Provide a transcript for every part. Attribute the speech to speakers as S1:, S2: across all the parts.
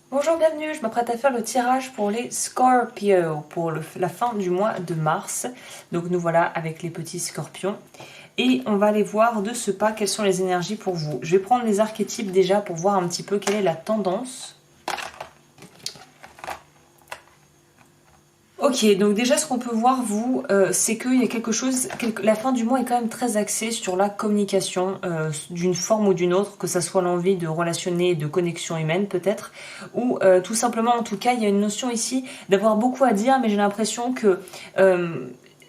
S1: Bonjour, bienvenue, je m'apprête à faire le tirage pour les Scorpios, pour la fin du mois de mars. Donc nous voilà avec les petits scorpions. Et on va aller voir de ce pas quelles sont les énergies pour vous. Je vais prendre les archétypes déjà pour voir un petit peu quelle est la tendance. Ok, donc déjà ce qu'on peut voir vous, c'est qu'il y a quelque chose, la fin du mois est quand même très axée sur la communication d'une forme ou d'une autre, que ça soit l'envie de relationner, de connexion humaine peut-être, ou tout simplement en tout cas il y a une notion ici d'avoir beaucoup à dire, mais j'ai l'impression que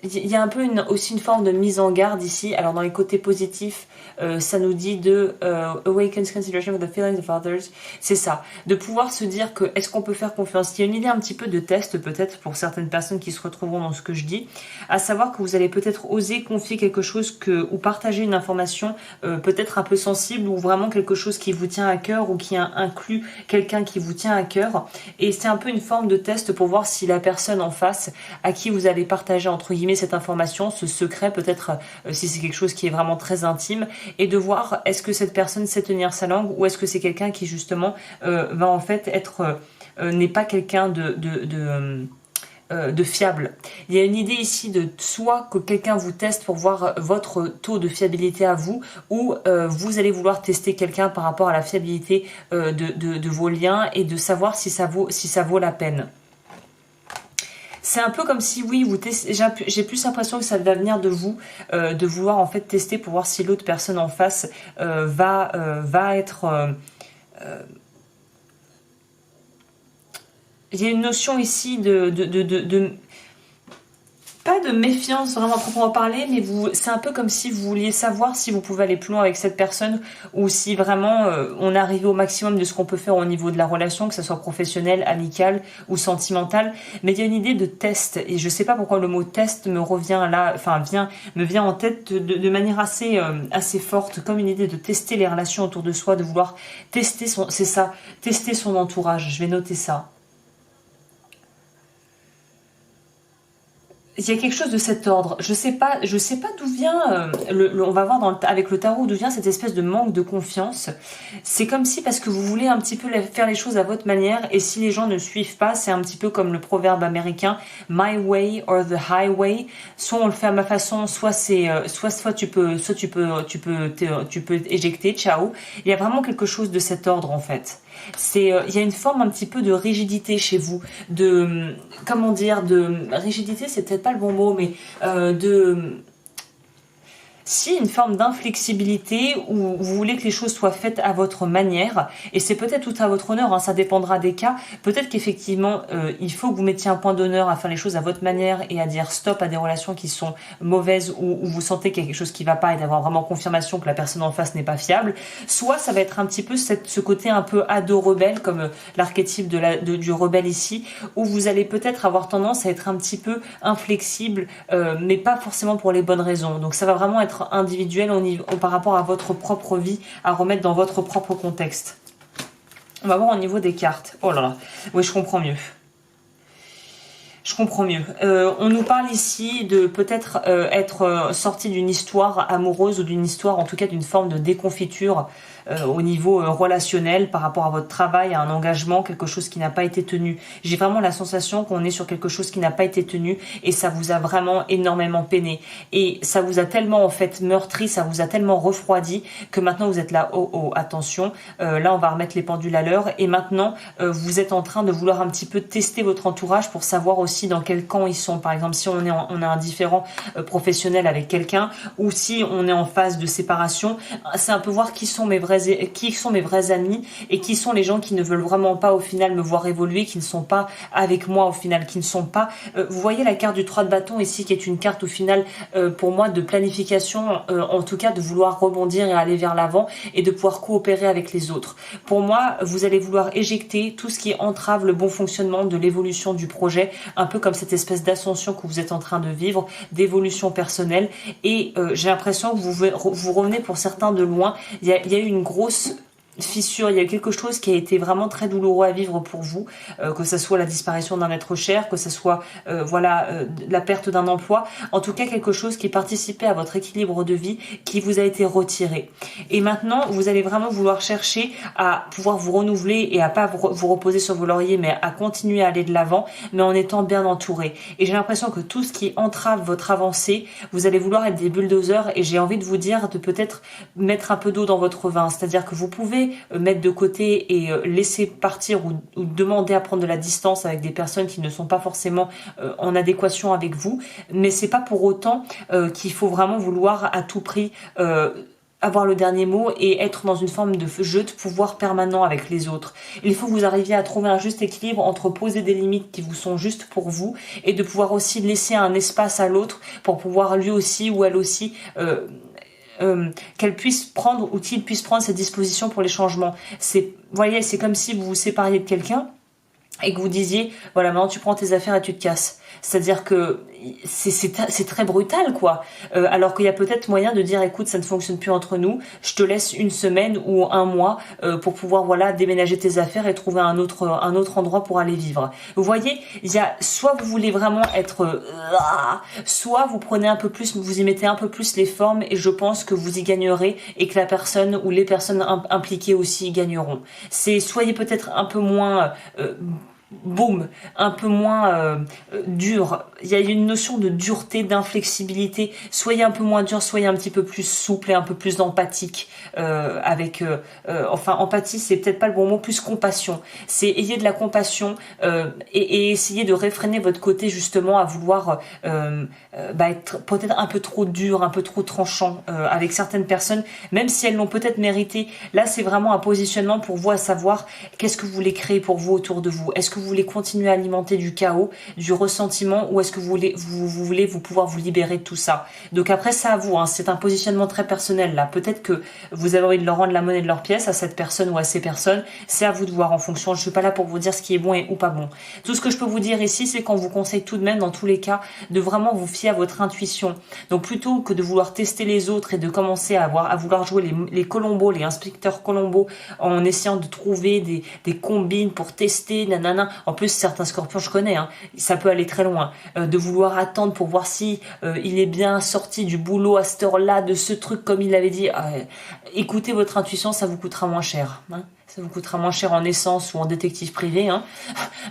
S1: il y a un peu aussi une forme de mise en garde ici. Alors dans les côtés positifs, ça nous dit de awakens consideration of the feelings of others. C'est ça, de pouvoir se dire que est-ce qu'on peut faire confiance. Il y a une idée un petit peu de test peut-être pour certaines personnes qui se retrouveront dans ce que je dis, à savoir que vous allez peut-être oser confier quelque chose ou partager une information peut-être un peu sensible ou vraiment quelque chose qui vous tient à cœur ou qui inclut quelqu'un qui vous tient à cœur. Et c'est un peu une forme de test pour voir si la personne en face à qui vous allez partager entre guillemets cette information, ce secret peut-être si c'est quelque chose qui est vraiment très intime, et de voir est-ce que cette personne sait tenir sa langue ou est-ce que c'est quelqu'un qui justement va en fait être n'est pas quelqu'un de fiable. Il y a une idée ici de soit que quelqu'un vous teste pour voir votre taux de fiabilité à vous, ou vous allez vouloir tester quelqu'un par rapport à la fiabilité de vos liens et de savoir si ça vaut la peine. C'est un peu comme si, oui, j'ai plus l'impression que ça va venir de vous, de vouloir en fait tester pour voir si l'autre personne en face va être... Il y a une notion ici pas de méfiance vraiment à proprement parler, mais c'est un peu comme si vous vouliez savoir si vous pouvez aller plus loin avec cette personne ou si vraiment on arrive au maximum de ce qu'on peut faire au niveau de la relation, que ce soit professionnelle, amicale ou sentimentale. Mais il y a une idée de test et je sais pas pourquoi le mot test me revient là, enfin me vient en tête de manière assez forte, comme une idée de tester les relations autour de soi, de vouloir tester tester son entourage. Je vais noter ça. Il y a quelque chose de cet ordre. Je sais pas d'où vient. On va voir avec le tarot d'où vient cette espèce de manque de confiance. C'est comme si parce que vous voulez un petit peu faire les choses à votre manière et si les gens ne suivent pas, c'est un petit peu comme le proverbe américain My way or the highway. Soit on le fait à ma façon, soit tu peux éjecter. Ciao. Il y a vraiment quelque chose de cet ordre en fait. Il y a une forme un petit peu de rigidité chez vous, comment dire, de rigidité, c'est peut-être pas le bon mot, mais si une forme d'inflexibilité où vous voulez que les choses soient faites à votre manière, et c'est peut-être tout à votre honneur, hein, ça dépendra des cas, peut-être qu'effectivement il faut que vous mettiez un point d'honneur à faire les choses à votre manière et à dire stop à des relations qui sont mauvaises ou où vous sentez qu'il y a quelque chose qui va pas et d'avoir vraiment confirmation que la personne en face n'est pas fiable, soit ça va être un petit peu ce côté un peu ado rebelle comme l'archétype du rebelle ici, où vous allez peut-être avoir tendance à être un petit peu inflexible, mais pas forcément pour les bonnes raisons. Donc ça va vraiment être individuel par rapport à votre propre vie, à remettre dans votre propre contexte. On va voir au niveau des cartes. Oh là là, oui, je comprends mieux. Je comprends mieux. On nous parle ici de peut-être être sorti d'une histoire amoureuse ou d'une histoire, en tout cas d'une forme de déconfiture au niveau relationnel par rapport à votre travail, à un engagement, quelque chose qui n'a pas été tenu. J'ai vraiment la sensation qu'on est sur quelque chose qui n'a pas été tenu et ça vous a vraiment énormément peiné. Et ça vous a tellement en fait meurtri, ça vous a tellement refroidi que maintenant vous êtes là, oh, attention, là on va remettre les pendules à l'heure et maintenant vous êtes en train de vouloir un petit peu tester votre entourage pour savoir aussi dans quel camp ils sont. Par exemple, si on a un différend professionnel avec quelqu'un ou si on est en phase de séparation, c'est un peu voir qui sont mes vrais amis et qui sont les gens qui ne veulent vraiment pas au final me voir évoluer, qui ne sont pas avec moi au final, qui ne sont pas... vous voyez la carte du 3 de bâton ici qui est une carte au final pour moi de planification, en tout cas de vouloir rebondir et aller vers l'avant et de pouvoir coopérer avec les autres. Pour moi, vous allez vouloir éjecter tout ce qui entrave le bon fonctionnement de l'évolution du projet, un peu comme cette espèce d'ascension que vous êtes en train de vivre, d'évolution personnelle et j'ai l'impression que vous revenez pour certains de loin. Il y a eu une grosse fissure, il y a quelque chose qui a été vraiment très douloureux à vivre pour vous, que ce soit la disparition d'un être cher, que ce soit la perte d'un emploi, en tout cas quelque chose qui participait à votre équilibre de vie qui vous a été retiré. Et maintenant, vous allez vraiment vouloir chercher à pouvoir vous renouveler et à pas vous reposer sur vos lauriers, mais à continuer à aller de l'avant, mais en étant bien entouré. Et j'ai l'impression que tout ce qui entrave votre avancée, vous allez vouloir être des bulldozers, et j'ai envie de vous dire de peut-être mettre un peu d'eau dans votre vin, c'est-à-dire que vous pouvez mettre de côté et laisser partir ou demander à prendre de la distance avec des personnes qui ne sont pas forcément en adéquation avec vous, mais c'est pas pour autant qu'il faut vraiment vouloir à tout prix avoir le dernier mot et être dans une forme de jeu de pouvoir permanent avec les autres. Il faut que vous arriviez à trouver un juste équilibre entre poser des limites qui vous sont justes pour vous et de pouvoir aussi laisser un espace à l'autre pour pouvoir lui aussi ou elle aussi qu'elle puisse prendre ou qu'il puisse prendre ses dispositions pour les changements. Voyez, c'est comme si vous vous sépariez de quelqu'un et que vous disiez, voilà, maintenant tu prends tes affaires et tu te casses. C'est-à-dire que c'est très brutal, quoi. Alors qu'il y a peut-être moyen de dire, écoute, ça ne fonctionne plus entre nous, je te laisse une semaine ou un mois pour pouvoir, voilà, déménager tes affaires et trouver un autre endroit pour aller vivre. Vous voyez, il y a soit vous voulez vraiment être soit vous prenez un peu plus, vous y mettez un peu plus les formes et je pense que vous y gagnerez et que la personne ou les personnes impliquées aussi y gagneront. Soyez peut-être un peu moins boum, un peu moins dur. Il y a une notion de dureté, d'inflexibilité. Soyez un peu moins dur, soyez un petit peu plus souple et un peu plus empathique. Empathie, c'est peut-être pas le bon mot, plus compassion. C'est ayez de la compassion et essayez de réfréner votre côté justement à vouloir être peut-être un peu trop dur, un peu trop tranchant avec certaines personnes, même si elles l'ont peut-être mérité. Là, c'est vraiment un positionnement pour vous à savoir qu'est-ce que vous voulez créer pour vous autour de vous. Est-ce que vous voulez continuer à alimenter du chaos, du ressentiment, ou est-ce que vous voulez pouvoir vous libérer de tout ça? Donc après, c'est à vous, hein, c'est un positionnement très personnel là. Peut-être que vous avez envie de leur rendre la monnaie de leur pièce à cette personne ou à ces personnes. C'est à vous de voir en fonction. Je suis pas là pour vous dire ce qui est bon ou pas bon. Tout ce que je peux vous dire ici, c'est qu'on vous conseille tout de même, dans tous les cas, de vraiment vous fier à votre intuition. Donc plutôt que de vouloir tester les autres et de commencer à vouloir jouer les Colombo, les inspecteurs Colombo, en essayant de trouver des combines pour tester, nanana. En plus, certains scorpions, je connais, hein, ça peut aller très loin. De vouloir attendre pour voir si il est bien sorti du boulot à cette heure-là, de ce truc comme il l'avait dit. Écoutez votre intuition, ça vous coûtera moins cher. Hein. Ça vous coûtera moins cher en essence ou en détective privé. Hein.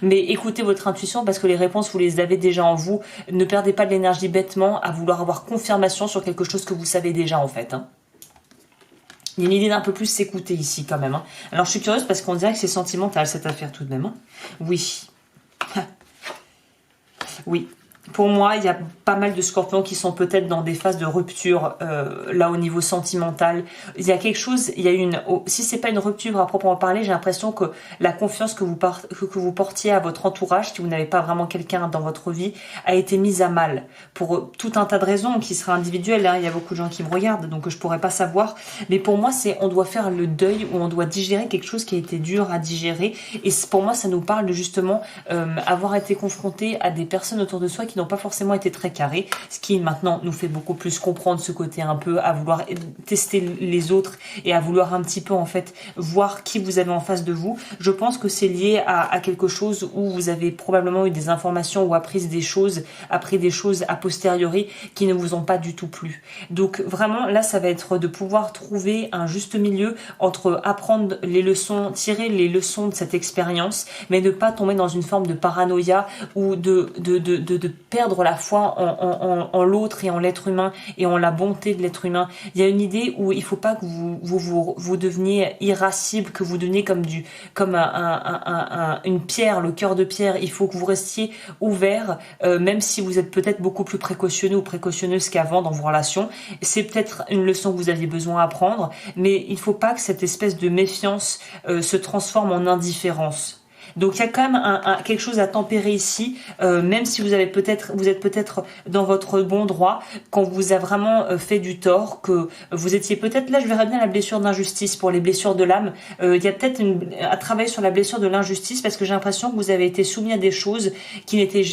S1: Mais écoutez votre intuition parce que les réponses, vous les avez déjà en vous. Ne perdez pas de l'énergie bêtement à vouloir avoir confirmation sur quelque chose que vous savez déjà en fait. Hein. Il y a une idée d'un peu plus s'écouter ici quand même. Hein. Alors je suis curieuse parce qu'on dirait que c'est sentimental cette affaire tout de même. Hein. Oui. Oui. Pour moi, il y a pas mal de scorpions qui sont peut-être dans des phases de rupture, là au niveau sentimental. Il y a quelque chose, si c'est pas une rupture à proprement parler, j'ai l'impression que la confiance que vous portiez à votre entourage, si vous n'avez pas vraiment quelqu'un dans votre vie, a été mise à mal. Pour tout un tas de raisons qui seraient individuelles, hein. Il y a beaucoup de gens qui me regardent, donc je pourrais pas savoir. Mais pour moi, on doit faire le deuil ou on doit digérer quelque chose qui a été dur à digérer. Et pour moi, ça nous parle de justement avoir été confronté à des personnes autour de soi qui n'ont pas forcément été très carrés, ce qui maintenant nous fait beaucoup plus comprendre ce côté un peu à vouloir tester les autres et à vouloir un petit peu en fait voir qui vous avez en face de vous. Je pense que c'est lié à quelque chose où vous avez probablement eu des informations ou appris des choses a posteriori qui ne vous ont pas du tout plu. Donc vraiment là ça va être de pouvoir trouver un juste milieu entre apprendre les leçons, tirer les leçons de cette expérience, mais ne pas tomber dans une forme de paranoïa ou de perdre la foi en l'autre et en l'être humain et en la bonté de l'être humain. Il y a une idée où il faut pas que vous deveniez irascible, que vous deveniez comme une pierre, le cœur de pierre. Il faut que vous restiez ouvert, même si vous êtes peut-être beaucoup plus précautionneux ou précautionneuse qu'avant dans vos relations. C'est peut-être une leçon que vous aviez besoin d'apprendre, mais il faut pas que cette espèce de méfiance se transforme en indifférence. Donc il y a quand même quelque chose à tempérer ici, même si vous êtes peut-être dans votre bon droit, quand vous a vraiment fait du tort, que vous étiez peut-être, là je verrais bien la blessure d'injustice pour les blessures de l'âme. Il y a peut-être à travailler sur la blessure de l'injustice, parce que j'ai l'impression que vous avez été soumis à des choses qui n'étaient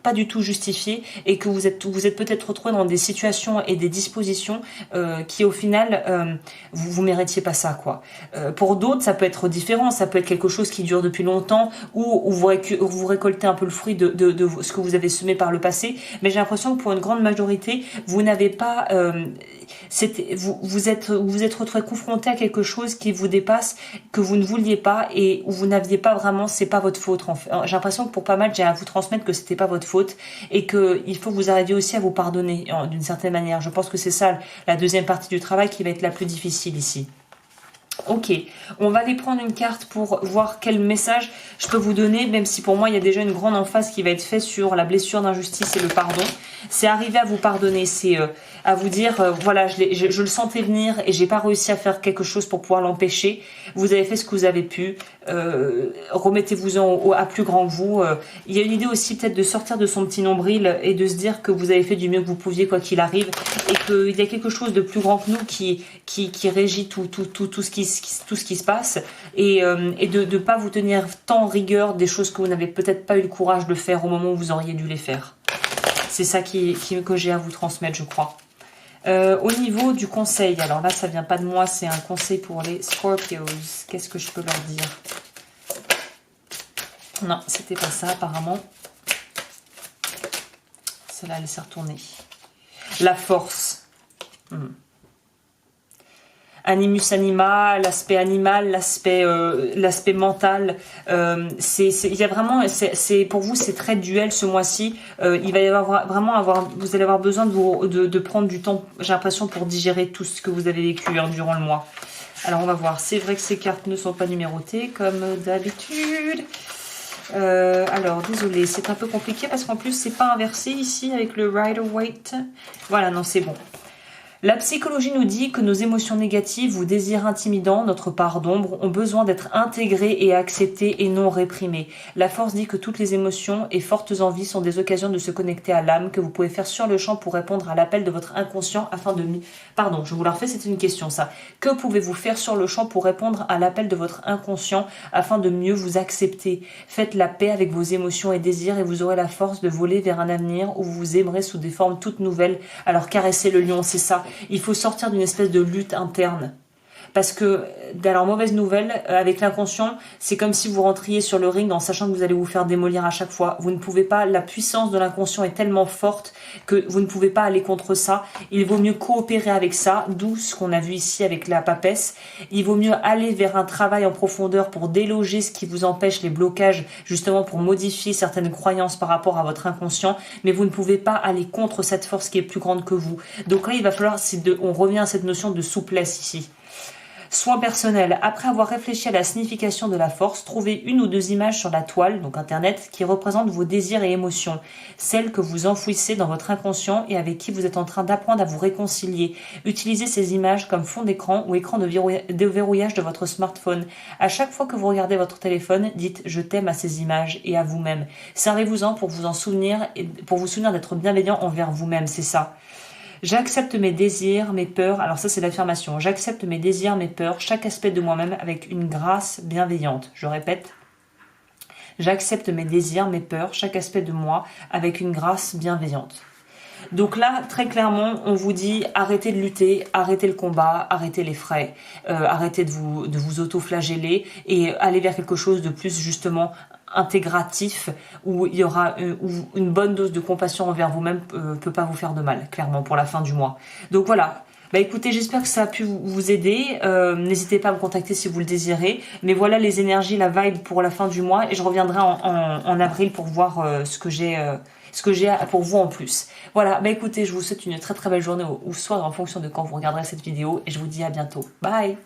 S1: pas du tout justifiées, et que vous êtes peut-être retrouvé dans des situations et des dispositions qui au final vous méritiez pas ça, quoi. Pour d'autres ça peut être différent, ça peut être quelque chose qui dure depuis longtemps, ou vous récoltez un peu le fruit de ce que vous avez semé par le passé, mais j'ai l'impression que pour une grande majorité vous n'avez pas vous êtes retrouvé confronté à quelque chose qui vous dépasse, que vous ne vouliez pas, et où vous n'aviez pas vraiment, c'est pas votre faute en fait. J'ai l'impression que pour pas mal, j'ai à vous transmettre que c'était pas votre faute, et que il faut que vous arriviez aussi à vous pardonner d'une certaine manière. Je pense que c'est ça la deuxième partie du travail qui va être la plus difficile ici. Ok, on va aller prendre une carte pour voir quel message je peux vous donner, même si pour moi il y a déjà une grande emphase qui va être faite sur la blessure d'injustice et le pardon. C'est arriver à vous pardonner, c'est à vous dire, voilà, je le sentais venir et j'ai pas réussi à faire quelque chose pour pouvoir l'empêcher. Vous avez fait ce que vous avez pu, remettez-vous-en à plus grand que vous. Il y a une idée aussi peut-être de sortir de son petit nombril et de se dire que vous avez fait du mieux que vous pouviez quoi qu'il arrive, et qu'il y a quelque chose de plus grand que nous qui régit tout ce qui se passe, et de ne pas vous tenir tant en rigueur des choses que vous n'avez peut-être pas eu le courage de faire au moment où vous auriez dû les faire. C'est ça que j'ai à vous transmettre, je crois. Au niveau du conseil, alors là ça vient pas de moi, c'est un conseil pour les Scorpios. Qu'est-ce que je peux leur dire? Non, c'était pas ça apparemment. Celle-là elle s'est retournée. La force. Animus anima, l'aspect animal, l'aspect mental, il y a vraiment, c'est pour vous c'est très duel ce mois-ci. Il va y avoir vous allez avoir besoin de prendre du temps, j'ai l'impression, pour digérer tout ce que vous avez vécu durant le mois. Alors on va voir. C'est vrai que ces cartes ne sont pas numérotées comme d'habitude. Alors désolé, c'est un peu compliqué parce qu'en plus c'est pas inversé ici avec le Rider-Waite. Voilà, non c'est bon. La psychologie nous dit que nos émotions négatives ou désirs intimidants, notre part d'ombre, ont besoin d'être intégrées et acceptées et non réprimées. La force dit que toutes les émotions et fortes envies sont des occasions de se connecter à l'âme, que vous pouvez faire sur le champ pour répondre à l'appel de votre inconscient afin de... Pardon, je vous la refais, c'est une question ça. Que pouvez-vous faire sur le champ pour répondre à l'appel de votre inconscient afin de mieux vous accepter? Faites la paix avec vos émotions et désirs et vous aurez la force de voler vers un avenir où vous vous aimerez sous des formes toutes nouvelles. Alors caressez le lion, c'est ça. Il faut sortir d'une espèce de lutte interne. Parce que, alors mauvaise nouvelle, avec l'inconscient, c'est comme si vous rentriez sur le ring en sachant que vous allez vous faire démolir à chaque fois. Vous ne pouvez pas, la puissance de l'inconscient est tellement forte que vous ne pouvez pas aller contre ça. Il vaut mieux coopérer avec ça, d'où ce qu'on a vu ici avec la papesse. Il vaut mieux aller vers un travail en profondeur pour déloger ce qui vous empêche, les blocages, justement pour modifier certaines croyances par rapport à votre inconscient, mais vous ne pouvez pas aller contre cette force qui est plus grande que vous. Donc là, il va falloir, on revient à cette notion de souplesse ici. Soin personnel. Après avoir réfléchi à la signification de la force, trouvez une ou deux images sur la toile, donc internet, qui représentent vos désirs et émotions, celles que vous enfouissez dans votre inconscient et avec qui vous êtes en train d'apprendre à vous réconcilier. Utilisez ces images comme fond d'écran ou écran de verrouillage de votre smartphone. À chaque fois que vous regardez votre téléphone, dites « je t'aime » à ces images et à vous-même. Servez-vous-en pour vous en souvenir et pour vous souvenir d'être bienveillant envers vous-même, c'est ça. J'accepte mes désirs, mes peurs. Alors ça, c'est l'affirmation. J'accepte mes désirs, mes peurs, chaque aspect de moi-même avec une grâce bienveillante. Je répète. J'accepte mes désirs, mes peurs, chaque aspect de moi avec une grâce bienveillante. Donc là, très clairement, on vous dit arrêtez de lutter, arrêtez le combat, arrêtez les frais, arrêtez de vous auto-flageller et allez vers quelque chose de plus justement intégratif, où il y aura une bonne dose de compassion envers vous-même peut pas vous faire de mal, clairement, pour la fin du mois. Donc voilà. Bah écoutez, j'espère que ça a pu vous aider. N'hésitez pas à me contacter si vous le désirez. Mais voilà les énergies, la vibe pour la fin du mois. Et je reviendrai en avril pour voir ce que j'ai pour vous en plus. Voilà, bah écoutez, je vous souhaite une très très belle journée ou soir en fonction de quand vous regarderez cette vidéo. Et je vous dis à bientôt. Bye!